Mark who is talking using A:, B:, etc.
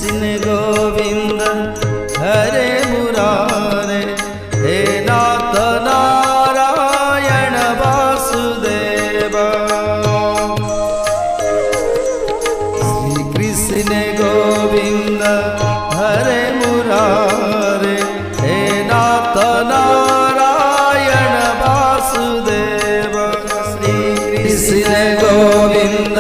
A: कृष्ण गोविंद हरे मुरारे, हे नाथ नारायण वासुदेव। श्री कृष्ण गोविंद हरे मुरारे, हे नाथ नारायण वासुदेव। श्री कृष्ण गोविंद